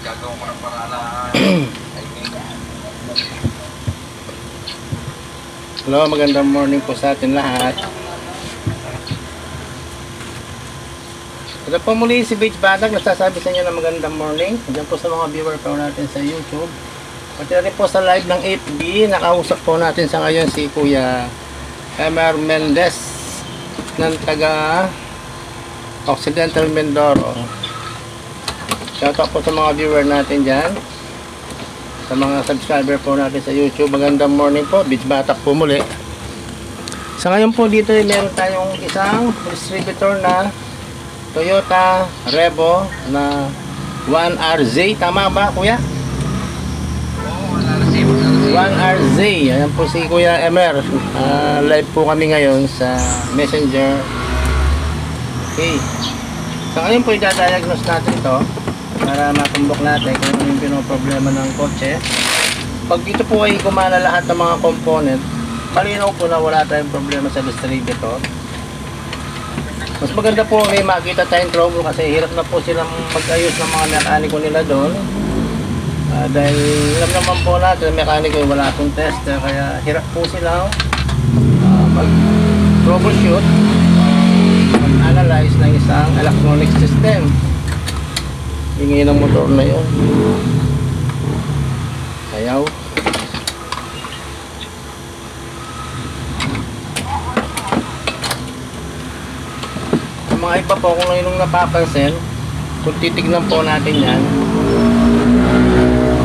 Gagawa ko ng parala. Hello, magandang morning po sa atin lahat. Ito po muli si Beach Badag, nagsasabi sa inyo na magandang morning. Diyan po sa mga viewer po natin sa YouTube. Pati rin po sa live ng FB, nakausap po natin sa ngayon si Kuya Emer Mendez ng taga Occidental Mindoro. Shoutout po sa mga viewer natin dyan, sa mga subscriber po natin sa YouTube. Magandang morning po, Beach Batak po muli. Sa ngayon po dito meron tayong isang distributor na Toyota Revo na 1RZ. Tama ba kuya? 1RZ. Ayan po si Kuya Emer. Live po kami ngayon sa Messenger. Okay. Sa ngayon po i-diagnose natin ito para matumbok natin kung ano yung pinoproblema ng kotse. Pag ito po ay gumana lahat ng mga component, malinaw po na wala tayong problema sa distributor. Mas maganda po may makita tayong trouble kasi hirap na po silang mag-ayos ng mga mekaniko nila doon. Dahil alam naman po natin, mekaniko wala pong tester, kaya hirap po silang mag-troubleshoot, mag-analyze ng isang electronic system. Hingi ng motor na yun. Ayaw. Sa mga iba po, kung yung napapansin, kung titignan po natin yan,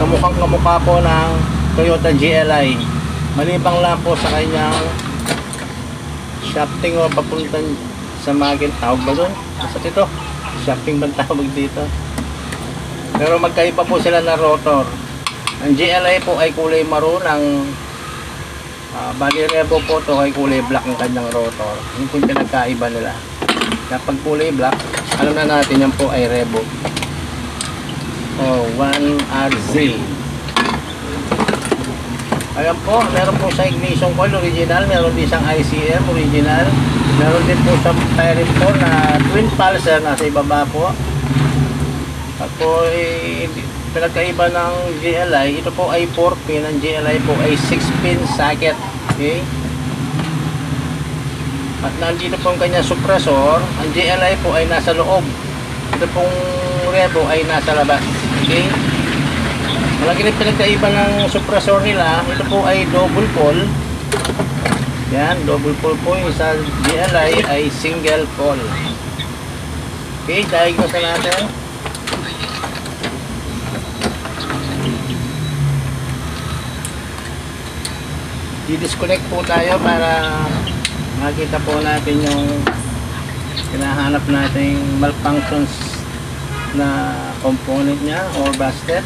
kamukhang kamukha po ng Toyota GLI. Malibang lang po sa kanyang shafting o papuntan sa magin. Tawag ba doon? Basta ito, shafting ba tawag dito? Pero magkaiba po sila na rotor. Ang GLI po ay kulay maroon, ang bali Revo po to ay kulay black ang kanyang rotor. Yung po yung pinagkaiba nila. Kapag kulay black, alam na natin yan po ay Revo. 1RZ. Ayan po, meron po sa ignition coil original, meron din siyang ICM original, meron din po sa firing pole na twin pulser nasa ibaba po. At po pinagkaiba ng GLI, ito po ay 4-pin, ang GLI po ay 6-pin socket. Okay? At nandito po ang kanyang suppressor, ang GLI po ay nasa loob, ito pong Revo ay nasa labas. Okay? Malaki rin pinagkaiba ng suppressor nila, ito po ay double pole. Yan, double pole po, yung sa GLI ay single pole. Okay, diagnose na natin. I-disconnect po tayo para makita po natin yung hinahanap nating malfunctions na component niya or busted.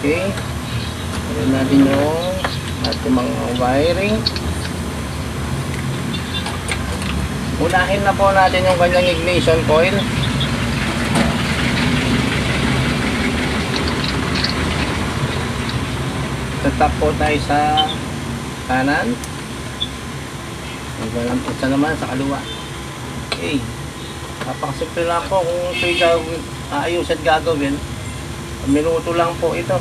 Okay, gawin natin yung ating mga wiring. Unahin na po natin yung kanyang ignition coil. Tatap po tayo sa kanan. Isa naman sa kaliwa. Okay. Napakasimple lang po kung ito ayos at gagawin. Minuto lang po ito.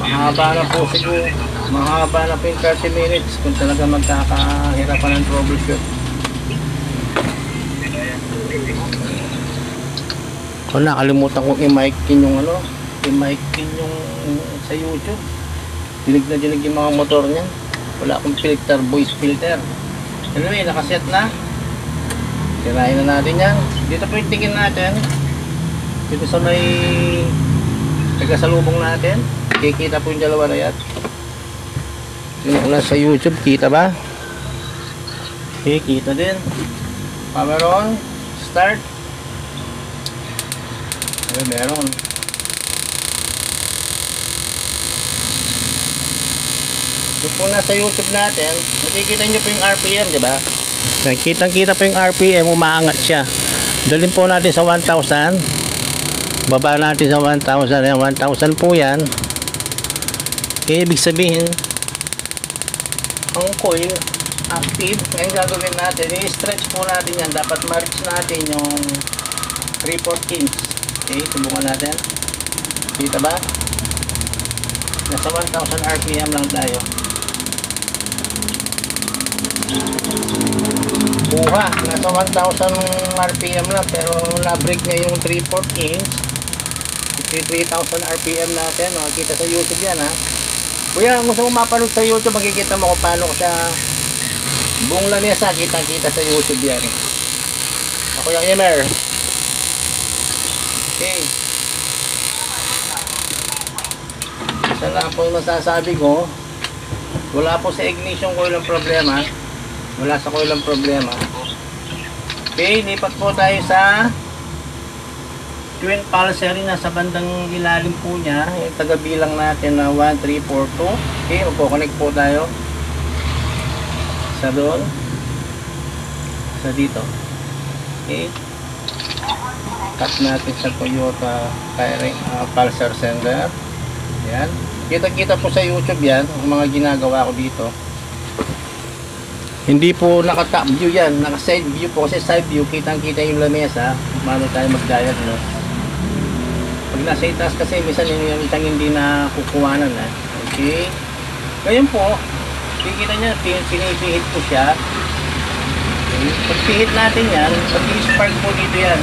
Mahaba na po siguro. Mahaba na po yung 30 minutes kung talaga magkakahirapan ng troubleshoot. Kung nakalimutan kong i-mic-in yung i-mic-in yung sa YouTube. Dinig na dinig yung mga motor niya. Wala akong filter, voice filter. Anyway, nakaset na. Tirahin na natin yan. Dito po yung tingin natin. Dito sa may tagasalubong natin. Kikita po yung dalawa na yan. Tingnan ko lang sa YouTube. Kita ba? Okay, kita din. Power on. Start. Okay, meron. Ito po na sa YouTube natin, makikita nyo po yung RPM, di ba? Kitang-kita po yung RPM, umaangat siya. Dalhin po natin sa 1,000. Baba natin sa 1,000. 1,000 po yan. Okay, ibig sabihin, ang coil active. Ngayon gagawin natin, i-stretch po natin yan. Dapat ma-reach natin yung 3/4 inch. Okay, subukan natin. Kita ba? Nasa 1,000 RPM lang tayo. Buha, nasa 1,000 RPM lang, pero na-break niya yung 3/4 inch. 3,000 RPM natin. Makikita sa YouTube yan, ha. Kuya, kung gusto mo mapanood sa YouTube, makikita mo kung paano ko siya buong lamesa, kitang-kita sa YouTube yan. Ako yung Emer. Okay. Isa lang po yung masasabi ko, wala po sa ignition coil ang problema. Wala sa coil ang problema. Okay, lipat po tayo sa twin pulser na sa bandang ilalim po niya. Yung tagabilang natin na 1, 3, 4, 2. Okay, magkoconnect po tayo sa doon, sa dito. Okay, cut natin sa Toyota pulsar sender. Yan, kita-kita po sa YouTube yan ang mga ginagawa ko dito. Hindi po naka-top view yan, naka-side view po, kasi side view kitang-kita yung lamesa. Paano tayo mag-diagnose? Pag nasa itaas kasi minsan yung isang hindi na kukuhanan, eh. Okay, ngayon po kikita nyo, pinipihit ko siya. Okay. Pagpihit natin yan, pag-i-spark po dito yan,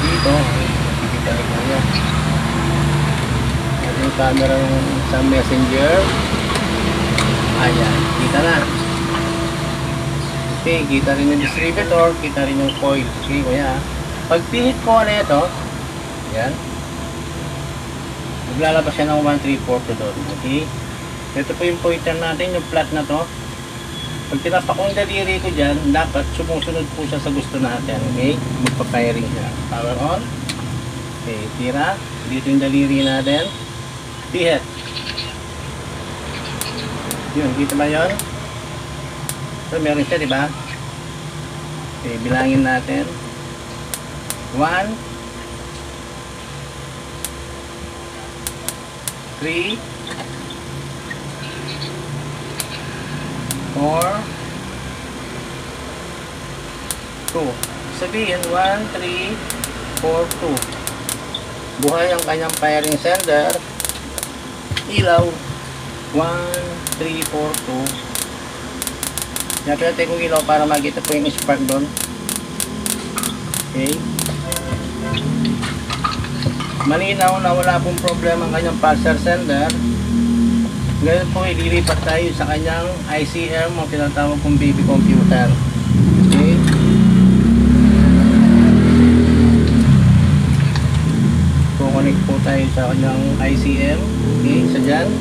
dito kikita rin po yan yung camera sa messenger. Ayan, kita na. Okay, kita rin yung distributor, kita rin yung coil. Okay, kuya, pagpihit ko na ito, yan, maglalabas siya ng 1, 3, 4 to doon. Okay, ito po yung pointer natin, yung flat na to. Pag tinapak ko yung daliri ko dyan, dapat sumusunod po siya sa gusto natin. Okay, magpa-firing siya. Power on. Okay, tira. Dito yung daliri natin, pihit. Yun, kita ba yun? So, meron siya, diba? Okay, bilangin natin. 1, 3, 4, 2. Sabihin, 1, 3, 4, 2. Buhay ang kanyang firing sender. Ilaw. 1, 3, 4, 2. Napilate kong ilaw para makita po yung spark doon. Okay. Malinaw na wala pong problema ang kanyang pulsar sender. Ngayon po ililipat tayo sa kanyang ICM o tinatawag kong baby computer. Okay. Connect po tayo sa kanyang ICM. Okay, sa dyan.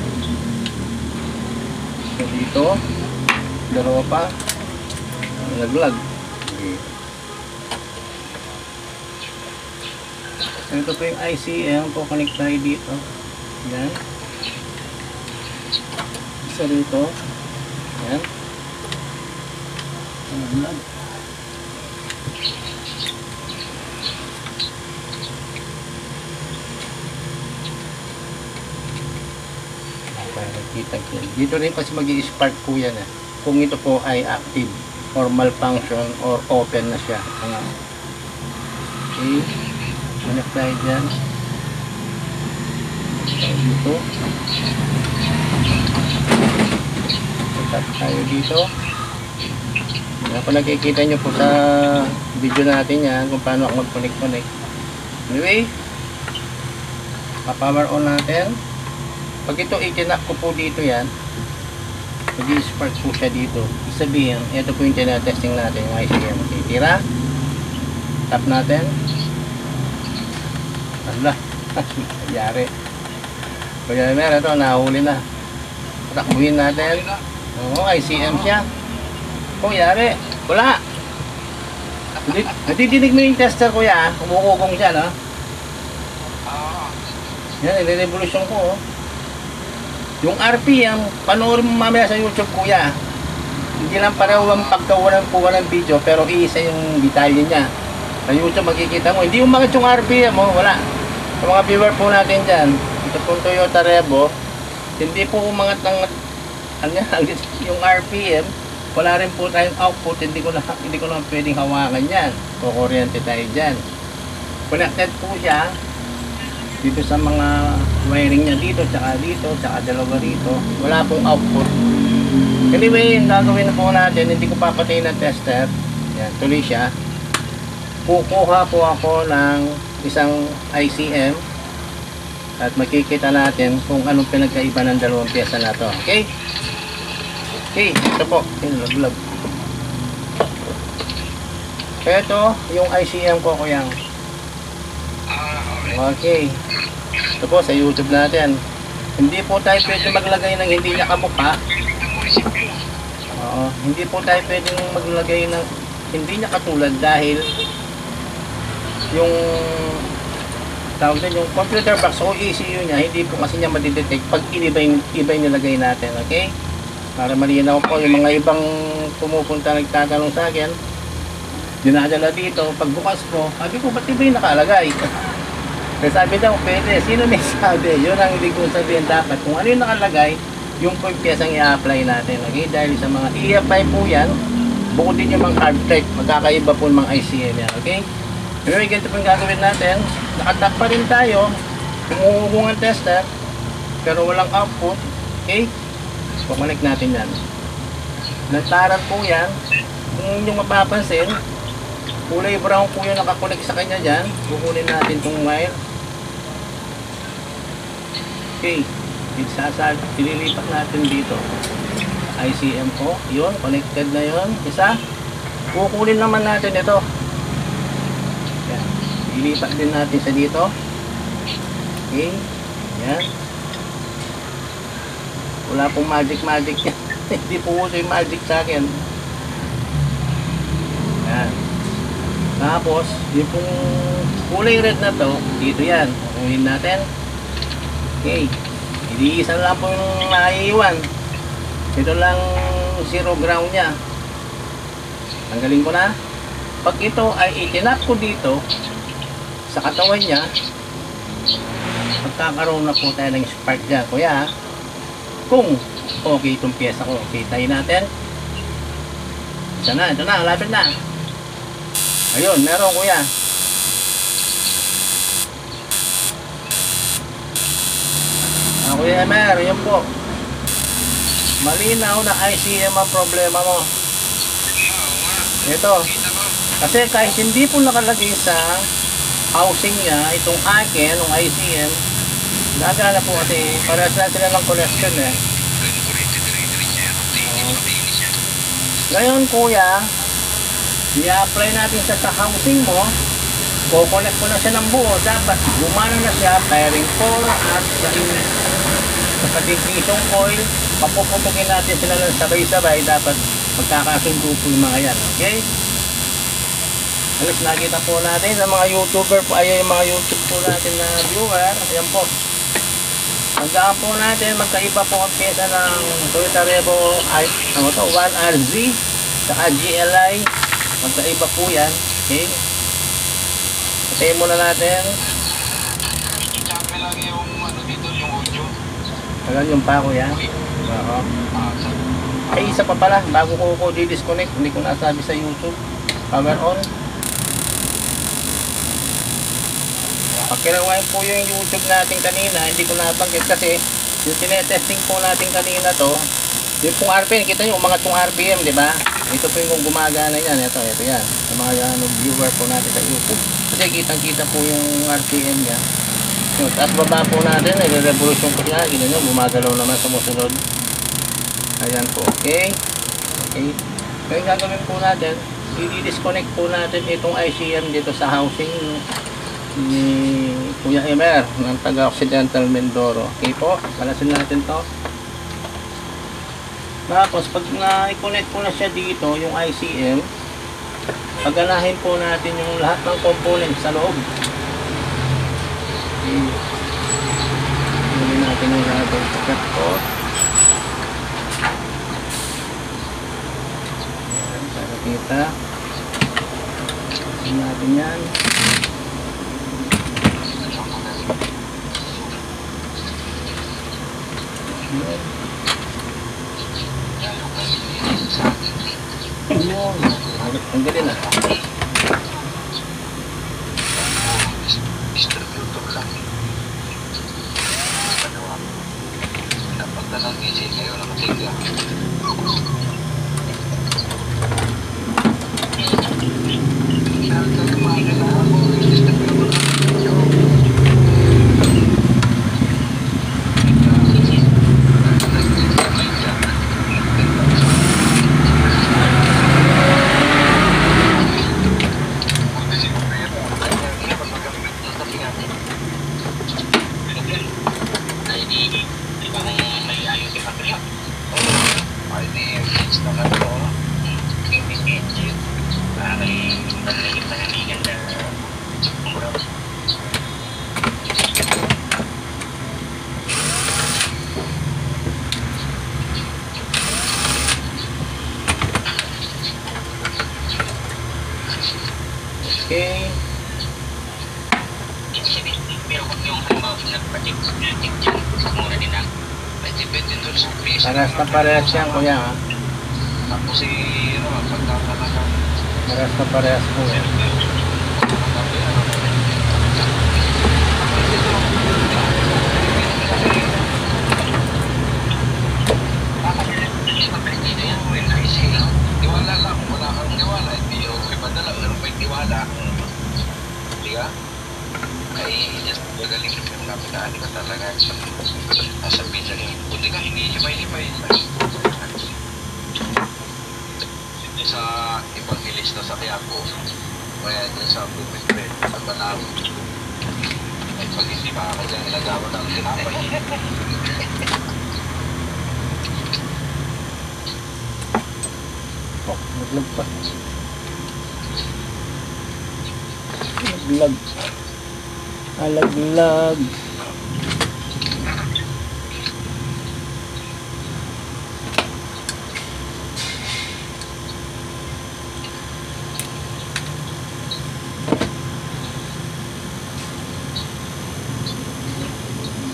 So dito, dalawa pa, naglag. Okay. So ito po yung ICM, connect tayo dito. Yan. Isa dito. Yan. Naglag. Dito rin kasi mag-i-spark po yan, eh, kung ito po ay active or malfunction or open na siya. Okay, connect tayo dyan. Dito tap tayo dito. Kung nakikita nyo po sa video natin yan kung paano ako mag-connect. Anyway, pa-power on natin. Pag ito itinap ko po dito yan, mag-i-spark po siya dito. Isabihin, ito po yung tinatesting natin, yung ICM. Okay, tira. Tap natin. Ala, nangyari. Kaya meron ito, nahuli na. Takbuhin natin. Oo, ICM siya. Kung yari, wala. Natidinig mo yung tester, kuya. Kumukukong siya, no? Yan, i-revolution ko, oh. Yung RPM, panoorin mo mamaya sa YouTube, kuya. Hindi lang pareho ang pagkawalan po ng video, pero iisa yung detalye niya. Sa YouTube makikita mo, hindi umangat yung RPM, oh, wala. Sa mga viewer po natin dyan, ito po Toyota Revo, hindi po umangat ng yung RPM, wala rin po tayong output, hindi ko na pwedeng hawakan yan. Kukuryente tayo dyan. Connected po siya dito sa mga wiring niya dito, tsaka dalawa rito. Wala pong output. Anyway, yung gagawin na po natin, hindi ko papatayin ng tester. Yan, tuloy siya. Kukuha po ako ng isang ICM at makikita natin kung anong pinagkaiba ng dalawang pyesa na to. Okay? Okay, ito po. Laglag. Ito, yung ICM ko kuyang. Okay. Ito po sa YouTube natin. Hindi po tayo pwede maglagay ng hindi niya kamukha. Oo, hindi po tayo pwede maglagay ng hindi niya katulad dahil yung tawag din yung computer box o ECU niya, hindi po kasi niya madidetect pag iba yung nilagay natin. Okay? Para malinaw po yung mga ibang pumupunta nagtatanong sa akin, dinadala dito, pagbukas ko, sabi ko, ba't iba yung nakalagay? Kasi sabi daw, pwede. Sino may sabi? Yun ang hindi ko sabihin dapat. Kung ano yung nakalagay, yung po yung pyesang i-apply natin. Okay? Dahil sa mga i-apply po yan, bukod din yung mga card type, magkakaiba po yung mga ICM yan. Okay? Anyway, ganito po yung gagawin natin. Nakatap pa rin tayo. Kumuhung ang tester, pero walang output. Okay? Pumalik natin yan. Nagtaran po yan. Kung yung mapapansin, kulay brown po yung nakakunik sa kanya dyan. Kukunin natin itong wire. Okay, ililipat natin dito. ICM po, yun, connected na yun. Isa, kukunin naman natin ito. Yan. Ilipat din natin sa dito. Okay, yan. Wala pong magic yan. Hindi po uso yung magic sa akin. Yan. Tapos, yung pong kulay red na to, dito yan. Kukunin natin. Okay. Hindi-isa lang po yung naiiwan. Ito lang zero ground niya. Tanggalin ko na. Pag ito ay itinap ko dito sa katawan niya, magkakaroon na po tayo ng spark dyan. Kuya, kung okay itong pyesa ko, okay, tayo natin. Ito na, lapit na. Ayun, meron kuya. Kuya Emer, yun po. Malinaw na ICM ang problema mo. Ito. Kasi kahit hindi po nakalagay sa housing niya, itong akin, yung ICM, gagana po kasi parehas na sila ng connection eh. Ngayon kuya, i-apply natin sa housing mo, kukonect ko na siya ng buo. Dapat gumana na siya, firing 4 at sa ignition coil, papuputukin natin sila ng sabay-sabay. Dapat magkakasundo po yung mga yan. Okay? Alis, nakita po natin sa mga YouTuber po, ay yung mga YouTube po natin na viewer. Ayan po. Hanggang po natin, magkaiba po ang pyesa ng Toyota Revo 1RZ sa GLI. Magkaiba po yan. Okay? Patayin muna natin. I-champion lang yung ano dito, yung audio. Tagal yung pako yan. Oo. Ay, isa pa pala. Bago ko di-disconnect, hindi ko nasabi sa YouTube. Power on. Pakirawain po yung YouTube natin kanina. Hindi ko nabanggit kasi yung tinetesting po natin kanina to. Yung pong RPM, kita nyo, umangat pong RPM, di ba? Ito po yung gumagana yan. Ito yan. Yung mga viewer po natin sa YouTube. Kasi kitang-kita po yung RPM niya. Yung taas baba po natin, nire-revolution po siya. Gina nyo, gumagalaw naman sa musunod. Ayan po, okay? Okay. Kaya gagawin po natin, i-disconnect po natin itong ICM dito sa housing ni Kuya Emer ng taga-Occidental Mindoro. Okay po, balasin natin to. Tapos pag na-connect po na siya dito, yung ICM, paganahin po natin yung lahat ng components sa loob. Okay. Gawin natin yung rubber socket po. Ayan, para kita. Gawin natin yan. Ang galing ah. yung halimbawa nagpa-check dyan, mura din ang 90 din doon sa piso. Parehas na parehas yan, kuya, ha? Tapos pagkakalaga. Parehas na parehas po, eh. Tiwala lang, wala kang tiwala, hindi yung ipadala, pero may tiwala. Hindi ka? Ay, just magaling na yung napitaan ka talaga sa pizza niya. Buti ka, hindi himay-himay. Hindi sa ibang ilista sa Quiapo, kaya dyan sa Bumipre, sa Banaw. Ay, pag hindi pa ako dyan, ilagawa ng tinapay. Oh, naglag pa. Naglag. Alaglag.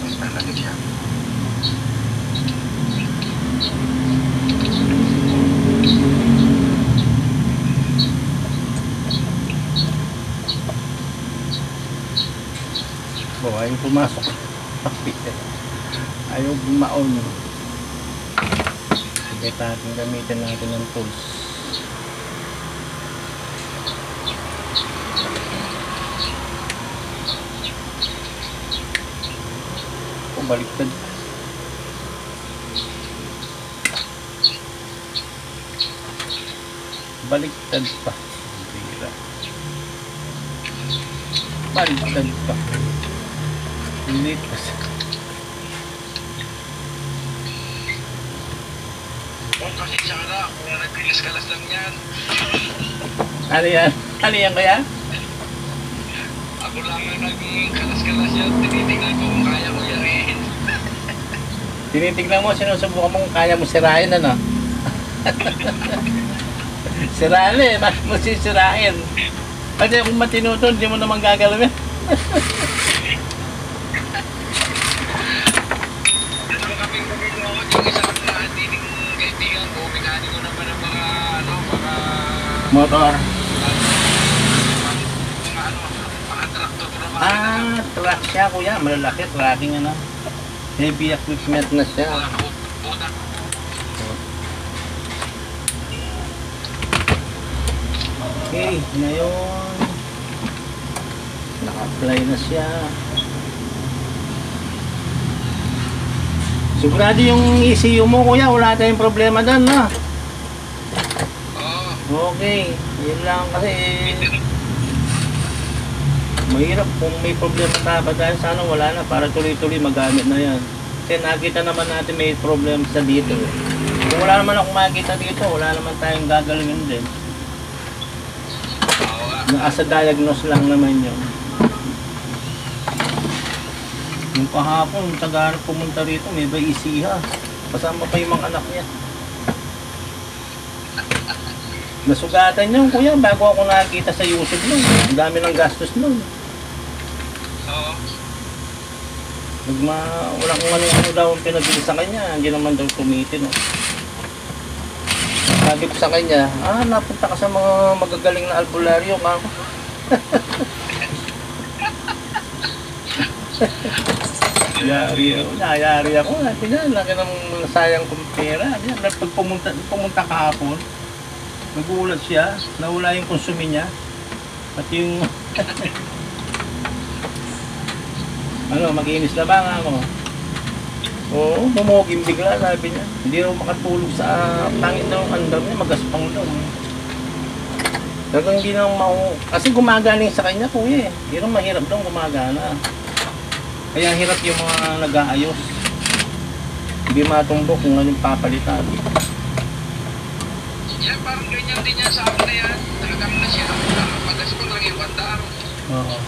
Talaga siya. Oh, ayaw pumasok. Ayaw bumaon. Sige, gamitin natin ng tools. Oh, baliktad. Baliktad pa. Bira. Baliktad pa. Init kasi. Kung kasi siya ka na, kung nagkilas-kalas lang yan. Ano yan? Ano yan kaya? Ako lang ang naging kalas-kalas yan. Tinitingnan ko kung kaya ko yarin. Tinitignan mo, sinusubukan mong kaya mo sirain, ano? Sirain eh, bakit mo sisirain? Kasi kung matino to, hindi mo naman gagalawin. Ano kaming gumino ako, yung isang tining kaibigan ko, mekaniko naman ng mga, mga Motor. mga traktor naman. Ah, truck siya, kuya. Malalaki, tracking, ano? Heavy equipment na siya. Utak. Okay, ngayon naka-apply na siya. Sigurado yung ECU mo, kuya, wala tayong problema doon, no? Oo. Okay, yun lang kasi mahirap kung may problema ka pa dahil sana wala na para tuloy-tuloy magamit na yan. Kasi nakita naman natin may problem sa dito. Kung wala naman akong makita dito, wala naman tayong gagalawin din. Oo nga. Nasa diagnose lang naman yun. Yung kahapon, taga pumunta rito, may baisiha. Kasama pa yung mga anak niya. Nasugatan yun, kuya, bago ako nakakita sa YouTube nun. Ang dami ng gastos nun. Oo. Wala kung ano daw ang pinabili sa kanya, hindi naman daw tumitin. No? Sabi ko sa kanya, napunta ka sa mga magagaling na albularyo, kako. Nayari ako. Tingnan, laki ng sayang kong pera. Pumunta kahapon, nagulat siya, nawala yung konsumi niya. At yung mag-inis na ba nga ako? Oo, bumugim bigla, sabi niya. Hindi raw makatulog sa pangit daw ang andam niya, magaspang daw. Talagang hindi naman kasi gumagaling sa kanya, kuya eh. Hindi naman mahirap daw gumagana. Kaya hirap yung mga nag-aayos. Hindi matumbok kung anong papalitan. Yan, parang ganyan din yan sa akin na yan. Talagang na siya. Magaspang lang yung bandar. Oo.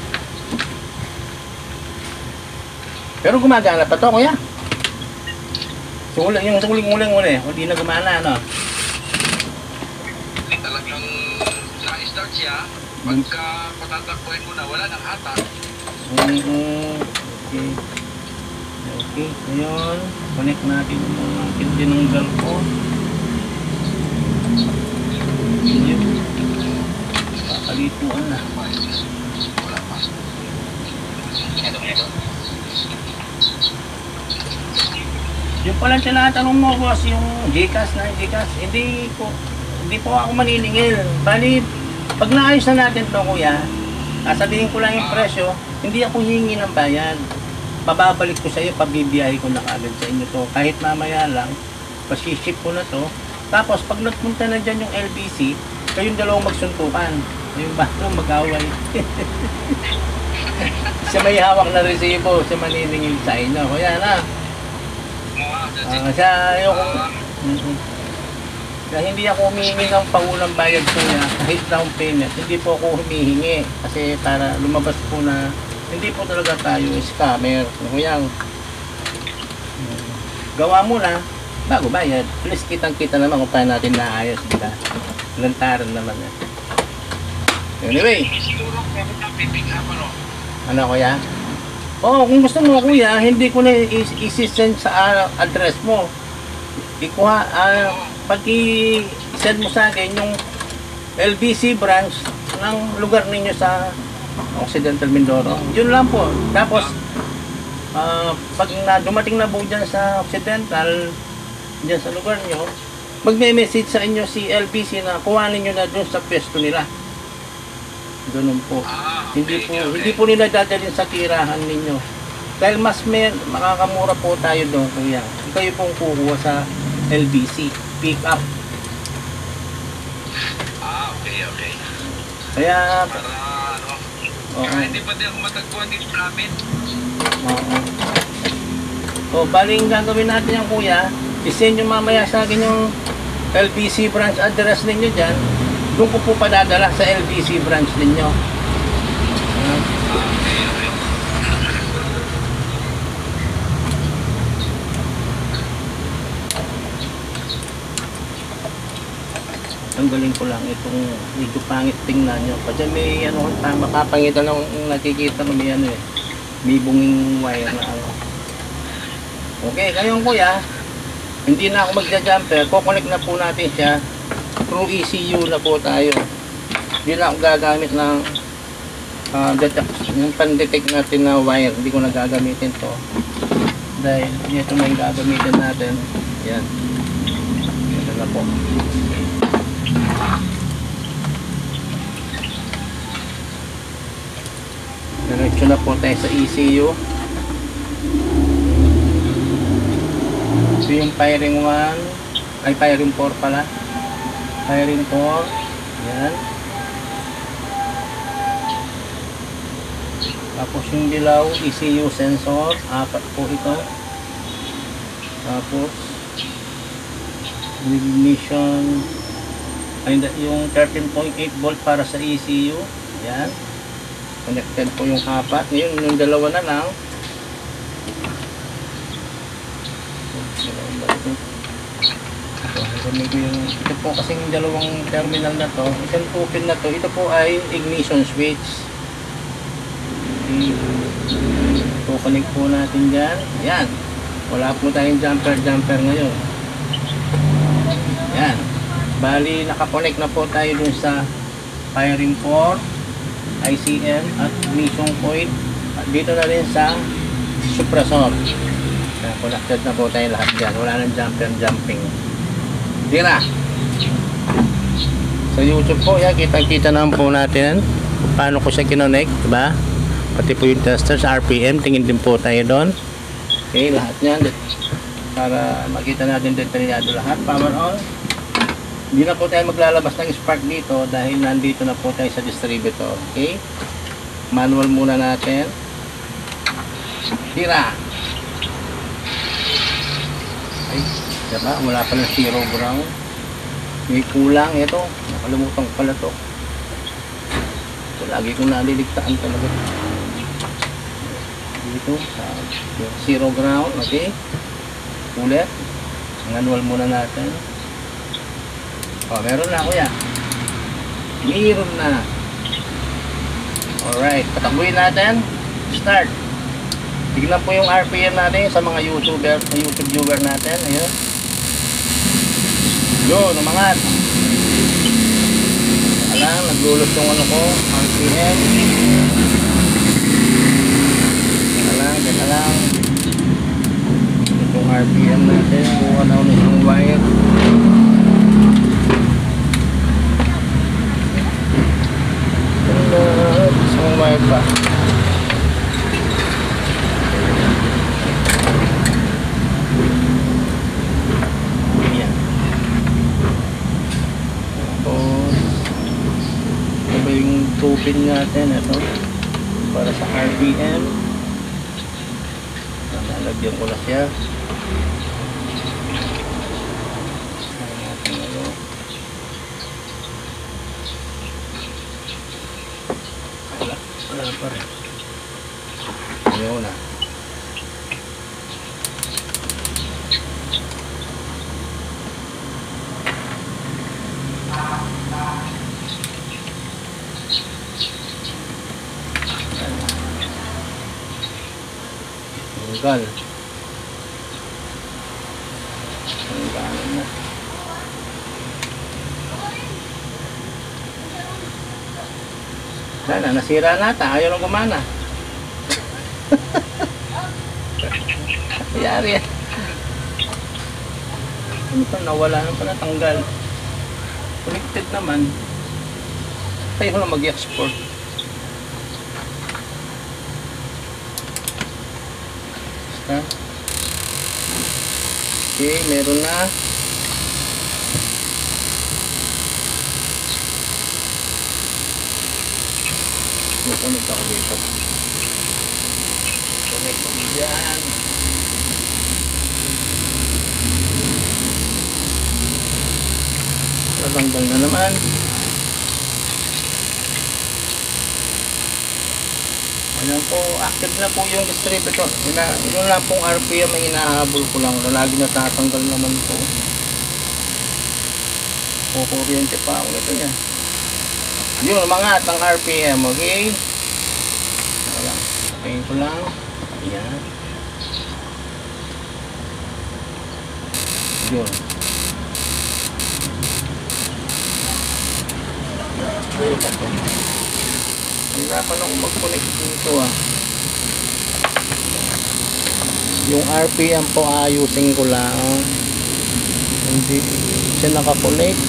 Pero gumagana pa to, kuya. Yung suling-uling, hindi na gumana, ano? Hindi talagang na-start siya. Pagka patatakbuhin mo na, wala nang hatak. Okay. Okay, ngayon, connect natin yung mga tinanggal ko. Yun. Kakalituan na. Yung palang tinatanong mo, boss, yung Gcash na Gcash, hindi po ako maniningil. Bali, pag naayos na natin to, kuya, sasabihin ko lang yung presyo, hindi ako hihingi ng bayad. Bababalik ko sa iyo, pabibiyahe ko na kaagad sa inyo to. Kahit mamaya lang, pasiship ko na to. Tapos, pag nagpunta na dyan yung LBC, kayong dalawang magsuntukan. Yung bago mag-away. Siya may hawak na resibo, siya maniningil sa inyo. Kuya na. Siya ayoko. Kaya hindi ako humihingi ng pangulang bayad ko niya, kahit down payment. Hindi po ako humihingi. Kasi para lumabas po na hindi po talaga tayo scammer. Kuyang gawa mo na bago bayad. Please kitang-kita naman kung paano natin naayos, diba? Lantaran naman yan. Anyway. Siguro pipick up Ano kuya? Oo, kung gusto mo kuya, hindi ko na isi-send sa address mo. Ikuha, pag i-send mo sa akin yung LBC branch ng lugar ninyo sa Occidental Mindoro. Yun lang po. Tapos, pag dumating na po dyan sa Occidental, dyan sa lugar nyo, magme-message sa inyo si LBC na kuhanin nyo na dun sa pwesto nila. Ganun po. Hindi po nila dadalhin sa tirahan ninyo. Dahil mas makakamura po tayo doon, kuya. Kayo pong kukuha sa LBC. Pick up. Okay. Kaya, Para oo. hindi pa din ako matagpuan dito sa amin. Oo. So, baling gagawin natin yan, kuya. I-send nyo mamaya sa akin yung LBC branch address ninyo dyan. Doon ko po padadala sa LBC branch ninyo. Ang galing ko lang itong medyo pangit tingnan nyo. Kasi may ano, makapangitan ng nakikita mo may ano eh. May bunging wire na ano. Okay, ngayon kuya, hindi na ako magja-jumper. Kukonect na po natin siya. Through ECU na po tayo. Hindi na ako gagamit ng yung pan-detect natin na wire. Hindi ko na gagamitin to. Dahil ito na yung gagamitin natin. Yan. Ito na po. Diretso na po tayo sa ECU. So yung firing 1 ay firing 4 pala. Firing 4. Yan. Tapos yung dilaw, ECU sensor, 4 po ito. Tapos ignition, yung 13.8 volt para sa ECU. Yan. Connected po yung 4. Ngayon, yung dalawa na lang. Ito po kasing dalawang terminal na to. Isang open na to. Ito po ay ignition switch. So, connect po natin dyan. Yan. Wala po tayong jumper ngayon. Yan. Bali, nakakonect na po tayo dun sa firing 4. ICM at ignition point at dito na rin sa suppressor. Connected na po tayo lahat dyan. Wala nang jumping. Dira. Sa YouTube po yan, kita naman po natin paano ko siya kinonect, diba? Pati po yung tester sa RPM, tingin din po tayo doon. Okay, lahat yan para makita natin detalyado lahat. Power on. Hindi na po tayo maglalabas ng spark dito dahil nandito na po tayo sa distributor. Okay? Manual muna natin. Tira. Ay, diba? Wala pa ng zero ground. May kulang ito. Nakalimutan ko pala to. Ito, lagi kong naliligtaan talaga. Dito, sa zero ground. Okay? Ulit. Manual muna natin. Oh, meron na kuya. Meron na. Alright, patakbuhin natin. Start. Tignan po yung RPM natin sa mga YouTube viewer natin. Ayan. Yun, umangat. Alam, naglulot yung ano ko, RPM. Teka lang. Itong RPM natin, buka na ulit yung wire. Isang wire pa. Ayan. Tapos, ito ba yung tubing natin, ito. Para sa RPM. Nalagyan ko na siya. Wala pa rin. Ayaw na. Tanggal. Tanggalan na. Sana, nasira nata. Ayaw lang gumana. Yari yan. Ano pa, nawala na pala, tanggal. Connected naman. Tayo lang mag-export. Okay, meron na. Connect ako dito. Connect ako dyan. Natanggal na naman. Ayan po, active na po yung distributor. Yun lang pong RPM ang inahabol ko lang. Lagi natatanggal naman po. Kukuryente pa ako nito yan. Yun, umangat ang RPM, okay? Patayin ko lang. Ayan. Yun. Hirapan ako mag-connect dito ah. Yung RPM po ayusin ko lang. Hindi siya nakakonect.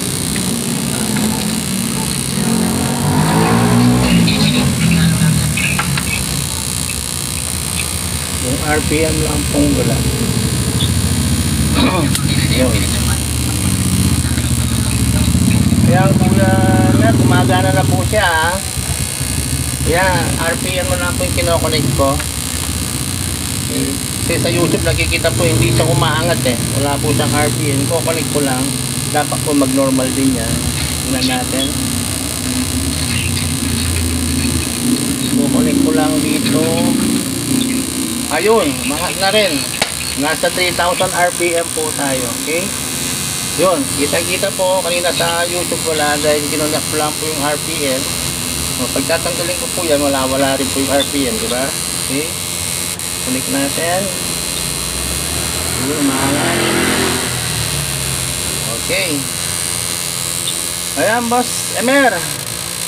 Yung RPM lang pong wala. Yun. Kaya kuya na, gumagana na po siya ah. Yan, RPM mo na po yung kinoconnect ko. Kasi sa YouTube nakikita po hindi siya umaangat eh. Wala po siyang RPM. Ko-connect ko lang. Dapat po mag-normal din yan. Tingnan natin. Ko-connect ko lang dito. Ayun, umangat na rin. Nasa 3,000 RPM po tayo. Okay? Yun, kita-kita po. Kanina sa YouTube wala dahil kinonect ko lang po yung RPM. Pagtatanggalin ko po yan, wala rin po yung RPM, di ba? Okay. Connect natin. Yun, umaangat. Okay. Ayan, boss Emer.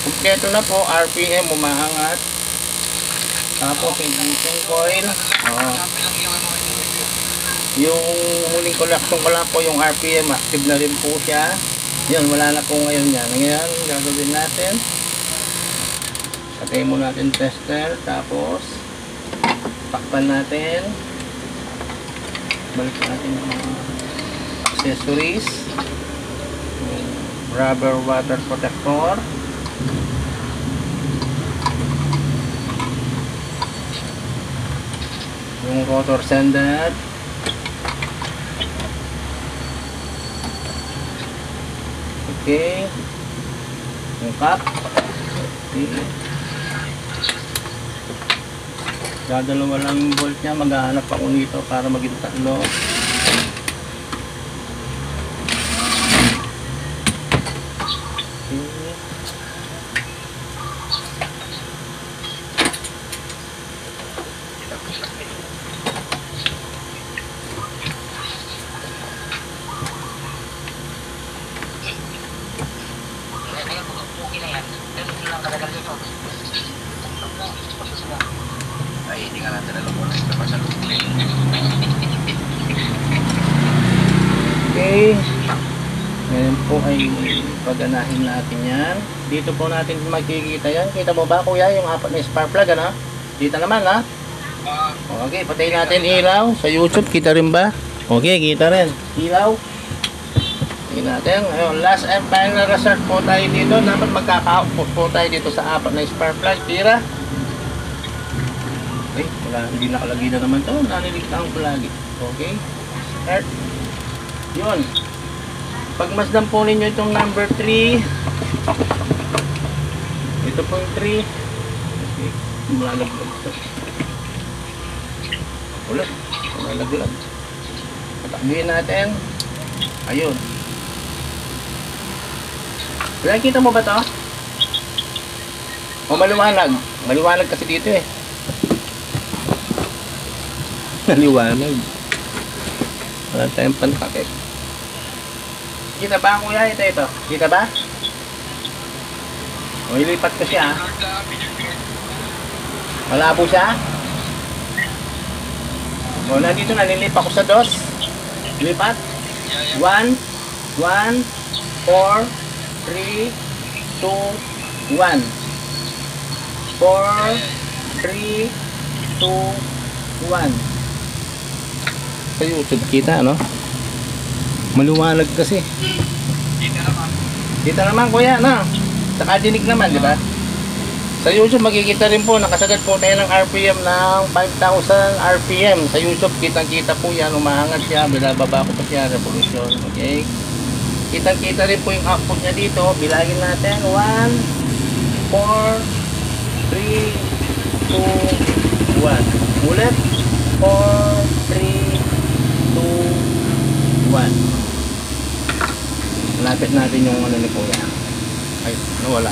Kompleto na po. RPM, umaangat. Tapos, yung coil. Yung huling collection ko lang po, yung RPM, active na rin po siya. Yun, wala na po ngayon yan. Ngayon, gagawin natin. Patay mo natin tester, tapos takpan natin, balik natin yung mga accessories, yung rubber water protector, yung rotor sender, okay, yung cap, okay. Dadalawa lang yung bolt niya, maghahanap ako nito para maging tatlo. Okay. hindi nga natin alam kung ano yung laman sa lukli. Okay. Ngayon po ay paganahin natin yan. Dito po natin makikita yan. Kita mo ba kuya yung apat na spark plug, ano? Dito naman, ha? Okay, patayin natin ilaw. Sa YouTube, kita rin ba? Okay, kita rin. Ilaw. Patayin natin. Ayun, last and final result po tayo dito. Dapat magkaka-output po tayo dito sa apat na spark plug. Tira. Okay, wala, hindi nakalagay na naman to. Naniligtaan ko lagi. Okay. Start. Yun. Pagmasdan po ninyo itong number 3. Ito po yung 3. Okay. Malalaglag ito. Ulit. Malalaglag. Patakbihin natin. Ayun. Nakikita mo ba ito? O maliwanag? Maliwanag kasi dito eh. Maliwanag. Wala tayong pantakip. Kita ba kuya? Ito. Kita ba? O ilipat ko siya. Malabo siya. O nandito na, nilipat ko sa dos. Lipat. 1, 1, 4, 3, 2, 1. 4, 3, 2, 1. Sa YouTube kita, ano? Maliwanag kasi. Kita naman kuya, no? Saka dinig naman, di ba? Sa YouTube makikita rin po, nakasagad po tayo ng RPM ng 5,000 RPM. Sa YouTube, kitang-kita po yan, umahangat siya, binababa ko pa siya, revolution, okay? Kitang-kita rin po yung output niya dito, bilangin natin, 1, 4, 3, 2, 1. Ulit, 4, 3, 2, 1. Malapit natin yung ano ni kuya. Ay, nawala.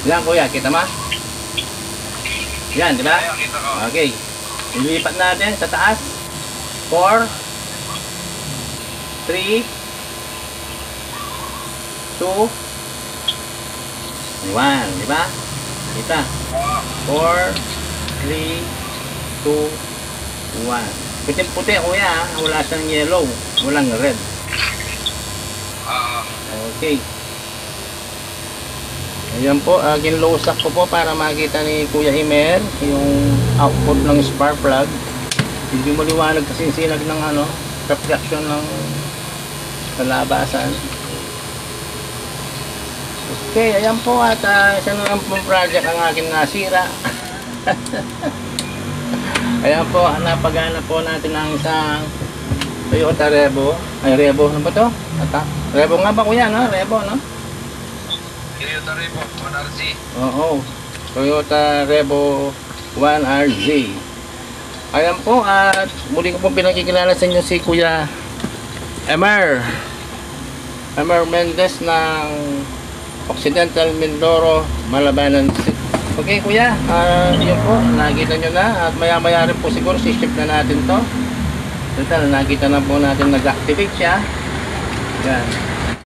Yan kuya, kita mo? Yan, di ba? Okay. Ilipat natin sa taas. 4 3 2 1, di ba? Kita. 4 3 2 1. Puting-puti kuya, ha? Wala siyang yellow, walang red. Okay. Ayan po, ginlosak ko po para makita ni Kuya Imer yung output ng spark plug. Hindi maliwanag kasi sinag ng ano, reflection ng kalabasan. Okay, ayan po at isa na lang pong project ang aking nasira. Ayan po, napagana po natin ang isang Toyota Revo. Ay, Revo, ano ba to? Revo nga ba kuya, no? Revo, no? Toyota Revo 1RZ. Oo. Toyota Revo 1RZ. Ayan po at muli ko pong pinakikilala sa inyo si Kuya Emer Mendez ng Occidental Mindoro, Malabanan. Okay kuya, yun po, nakita nyo na at maya maya rin po siguro si-ship na natin to. Total, nakita na po natin nag-activate siya. Yan.